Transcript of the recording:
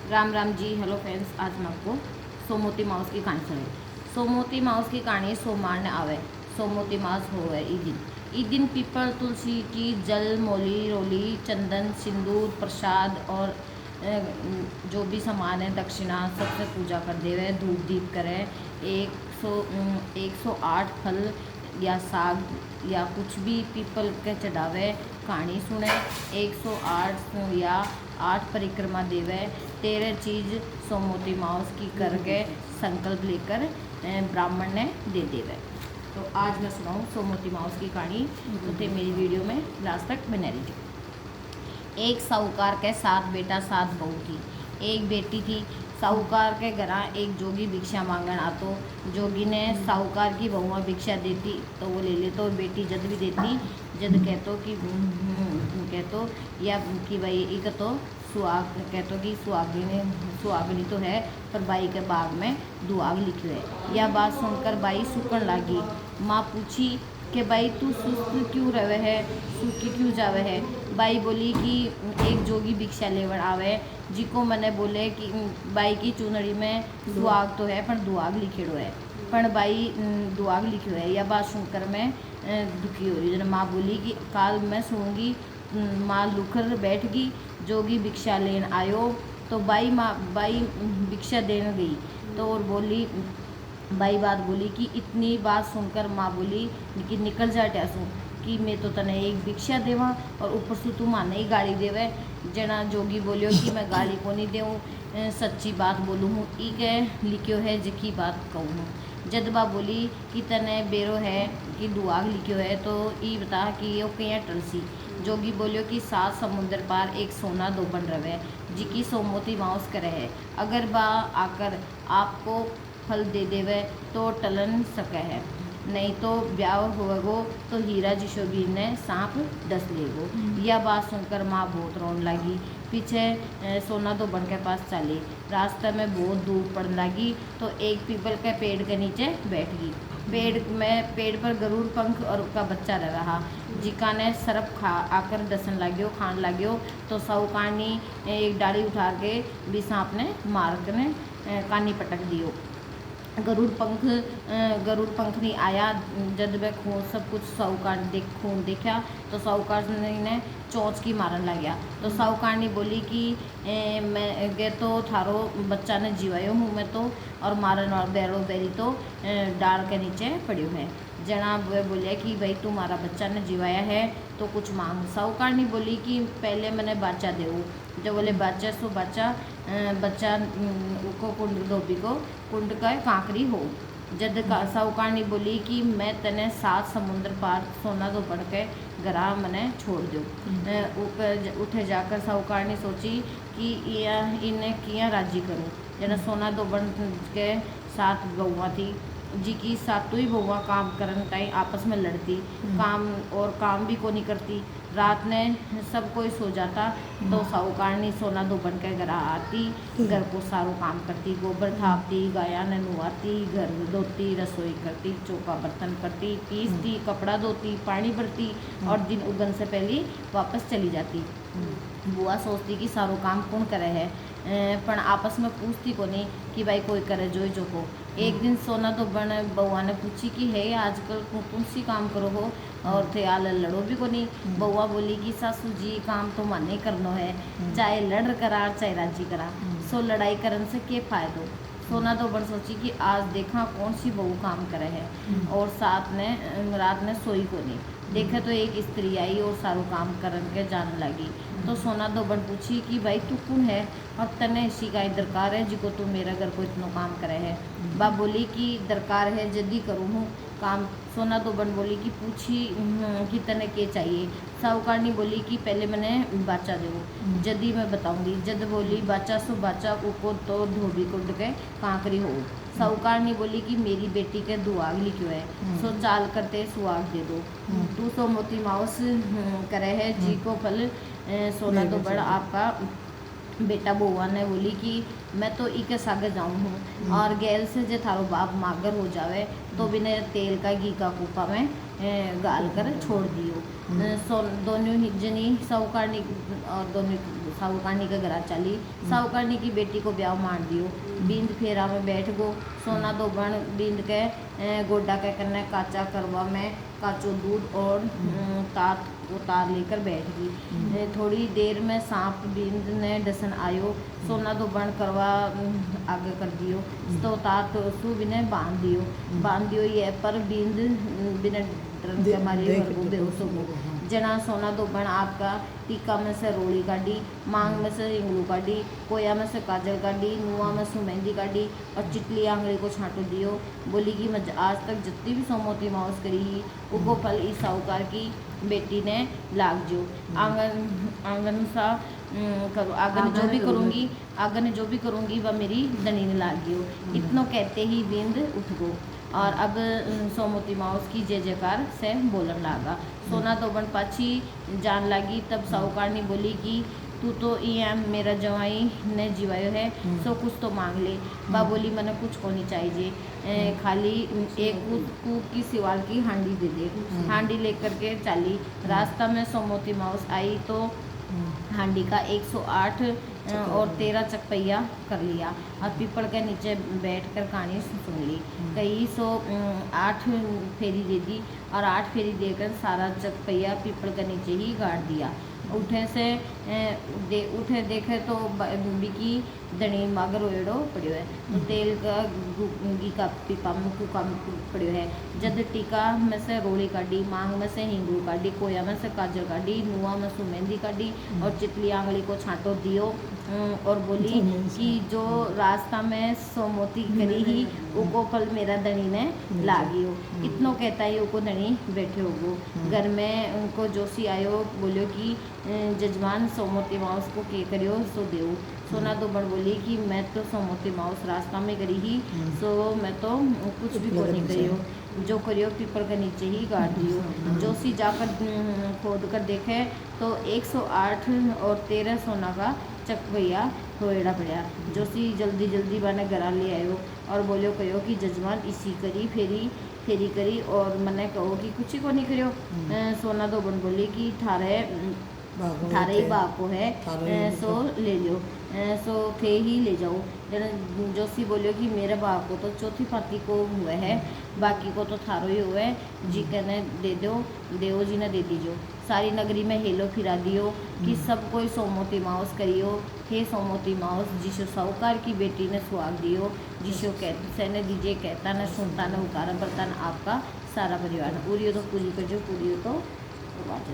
Ram Ram ji. Hello friends, आज मैं आपको सोमोती माउस की कहानी सुनाई। सोमोती माउस की कहानी सोमवार ने आवे, सोमोती माउस होवे ई दिन पीपल तुलसी की जल मोली रोली चंदन सिंदूर प्रसाद और जो भी सामान है दक्षिणा सबसे पूजा कर देवे, धूप दीप करे। 108 फल या साग या कुछ भी पीपल के चढ़ावे, कहानी सुने। 108 या 8 परिक्रमा देवे, 13 चीज सोमोती माउस की करके संकल्प लेकर ब्राह्मण ने दे देवे। तो आज मैं सुनाऊँ सोमोती माउस की कहानी, तो थे मेरी वीडियो में लास्ट तक बने रहिए। एक साहूकार के 7 बेटा 7 बहू थी। एक बेटी थी। साहूकार के घर एक जोगी भिक्षा मांगन आतो। जोगी ने साहूकार की बहुआ भिक्षा देती तो वो ले लेतो, और बेटी जद भी देती जद कहतो या कि भाई एक तो सुहाग कहतो कि सुहागनी तो है पर बाई के बाग में दुआग लिखो है। यह बात सुनकर बाई सुकन लागी। माँ पूछी कि भाई तू सुस्त क्यों रहे है, सूखी क्यों जावे है। बाई बोली कि एक जोगी भिक्षा लेवन आवे, जिको मैंने बोले कि बाई की चुनड़ी में सुहाग तो है पर दुआग लिखेड़ो है, पर बाई दुआग लिखो है। यह बात सुनकर मैं दुखी हो रही। माँ बोली कि काल मैं सुनूंगी। माँ लुकर बैठ गई। जोगी भिक्षा लेन आयो तो बाई भिक्षा देने गई तो और बोली, बाई बात बोली कि इतनी बात सुनकर माँ बोली कि निकल जा टैसू कि मैं तो तने एक भिक्षा देवा और ऊपर से तू माने ही गाली देवे। जना जोगी बोलियो कि मैं गाली को नहीं देऊँ, सच्ची बात बोलूँ हूँ। ई के लिखियो है जिकी बात कहूँ हूँ। जदबा बोली कि तने बेरो है कि दुआग लिखियो है तो ई बता कि यो कहीं टलसी। जोगी बोलियो कि 7 समुद्र पार एक सोना दोबन रवे, जिकी सोमोती माउस करे है। अगर बा आकर आपको फल दे देवे तो टलन सके है, नहीं तो ब्याह होगो तो हीरा जिशोबीर ने सांप डस लेगो। यह बात सुनकर माँ बहुत रोने लगी। पीछे सोना दो बन के पास चली। रास्ते में बहुत धूप पड़ने लगी तो एक पीपल के पेड़ के नीचे बैठ गई। पेड़ पर गरुड़ पंख और उसका बच्चा रह रहा, जिका ने सरप खा आकर डसन लाग्यो खान लाग्यो तो साहूकारनी एक डाली उठा के भी सांप ने मार कर कानी पटक दियो। गरुड़ पंख नहीं आया। जब वह खून सब कुछ साहूकार खून देखा तो साहूकार ने चोंच की मारन लग गया। तो साहूकार ने बोली कि मैं गे तो थारो बच्चा ने जीवायो हूँ मैं तो, और मारन और बैरो बैरी तो डाल के नीचे पड़ियो है। जना वह बोलिया कि भाई तुम्हारा बच्चा ने जीवाया है तो कुछ मांग। साहूकार ने बोली कि पहले मैंने बाचा देव। जब बोले बाचा सो बच्चा को कुंड धोबी को कुंड का कांकरी हो। जद साहूकार ने बोली कि मैं तने 7 समुद्र पार सोना तो बढ़ के गरा मने छोड़ दो। ऊपर उठे जाकर साहूकार ने सोची कि इन्हें किया राजी करूँ। जना सोना दो बन के 7 गौवा थी, जी की सातों ही बउआ काम करन टाइम आपस में लड़ती, काम भी को नहीं करती। रात ने सब कोई सो जाता तो साहूकारनी सोना दो बन के घर आती, घर को सारो काम करती, गोबर थापती, गाया ने नुआती, घर धोती, रसोई करती, चौका बर्तन करती, पीसती, कपड़ा धोती, पानी भरती और दिन उगन से पहले वापस चली जाती। बुआ सोचती कि सारो काम कौन करे है, पर आपस में पूछती को नहीं कि भाई कोई करे जो को। एक दिन सोना तो बन बउआ ने पूछी कि है आजकल कौन सी काम करो हो और थे आल लड़ो भी को नहीं। बउआ बोली कि सासू जी काम तो माने करनो है, चाहे लड़ करा चाहे राजी करा, सो लड़ाई करन से के फायदो। सोना तो बन सोची कि आज देखा कौन सी बहू काम करे है, और रात ने सोई को नहीं। देखे तो एक स्त्री आई और सारो काम करन के जाने लगी। तो सोना दो बन पूछी कि भाई तू कौन है और तने शिकायत दरकार है जिको तू मेरा घर को इतना काम करे है। बा बोली कि दरकार है जल्दी करूँ हूँ काम। सोना दो बन बोली कि पूछी कि तने के चाहिए। साहूकारनी बोली कि पहले मैंने बाचा दो, जल्दी मैं बताऊंगी। जद बोली बाचा सो बाचा उको तो धोबी कुंड के कांकरी हो। साहूकारनी बोली कि मेरी बेटी के दुआग लिखो है, सो चाल करते सुहाग दे दो। तू सो मोती माउस करे है जी को फल। सोना तो बड़ा आपका बेटा बउआ ने बोली कि मैं तो इके सागे जाऊँ हूँ और गैल से जे थारो बाप मागर हो जावे तो बिने तेल का घी का कूपा में गाल कर छोड़ दियो। दोनों जनी साहूकारनी और दोनों साहूकारनी के घर चली। साहूकारनी की बेटी को ब्याह मान दियो। बिंद फेरा में बैठ गो। सोना दोबन बिंद के गोड्डा के कन्ने काचा करवा में काचो दूध और तात उतार लेकर बैठ गई। थोड़ी देर में सांप बिंद ने डसन आयो। सोना दोबन करवा आगे कर दियो। तो तात सु बिने बांध दियो ये पर बिंद बिना डर के मारे घर को बेहोश हो गो। जना सोना दोबन आपका टीका में से रोली काटी, मांग में से इंगलू काटी, कोया में से काजल काटी, नुआ में से मेहंदी काटी और चिटली आंगली को छांटो दियो। बोली कि मैं आज तक जितनी भी सोमोती माउस करी ही उको फल इस साहूकार की बेटी ने लाग जो। आंगन सा आगन जो भी करूँगी वह मेरी दनी ने लागियो। इतनो कहते ही बिंद उठ गो और अब सोमोती माउस की जय जयकार से बोलन लागा। सोना दोबन पाछी जान लागी। तब साहूकारनी बोली कि तू तो ये मेरा जवाई ने जीवायो है, सो कुछ तो मांग ले। बा बोली मने कुछ को नहीं चाहिए, खाली एक कूक की सिवाल की हांडी दे दे। हांडी लेकर के चली। रास्ता में सोमोती माउस आई तो हांडी का 108 और 13 चकपैया कर लिया और पीपल के नीचे बैठकर कहानी सुन ली। कई 108 फेरी दे दी और 8 फेरी देकर सारा चकपैया पीपल के नीचे ही गाड़ दिया। उठे देखे तो बिकी दणी मगर रोएड़ो पड़ियो है। तो तेल का घी का पीपा में कुका पड़ियो है। जद टीका में से रोली काटी, मांग में से हिंगू काटी, कोया में से काजल काटी, नुआ में से मेहंदी काटी और चितली आंगली को छांटो दियो और बोली कि जो रास्ता में सोमोती करी ही उको फल मेरा दणी ने लागियो। इतनो कहता ही उको दणी बैठे होगो। घर में उनको जोशी आयो, बोलियो कि जजमान सोमोती माउस को के करियो सो देव। सोना दोबन बोली कि मैं तो सोमोती माउस रास्ता में करी ही, सो मैं तो कुछ भी को नहीं करियो, जो करियो पीपल के नीचे ही गाड़ दियो। जोशी जाकर खोद कर देखे तो 108 और 13 सोना का चकवैया रोएड़ा पड़ा। जोशी जल्दी जल्दी बने घर ले आयो और बोलियो कहो कि जजमान इसी करी फेरी करी और मने कहो कि कुछ ही को नहीं करियो। सोना दोबन बोली कि थारे ही बाप को है, सो ले लियो, सो थे ही ले जाओ। जोशी बोलियो कि मेरे बाप को तो चौथी पाती को हुआ है, बाकी को तो थारो ही हुआ है, जी कहने दे दो, देव जी ने दे दीजियो। सारी नगरी में हेलो फिरा दियो कि सब कोई सोमोती माउस करियो। हे सोमोती माउस, जिसो साहूकार की बेटी ने सुहाग दियो, जिसो कहते ने दीजिए कहता न सुनता न उकारा बरता न आपका सारा परिवार। पूरी तो पूरी कर जो, पूरी तो बात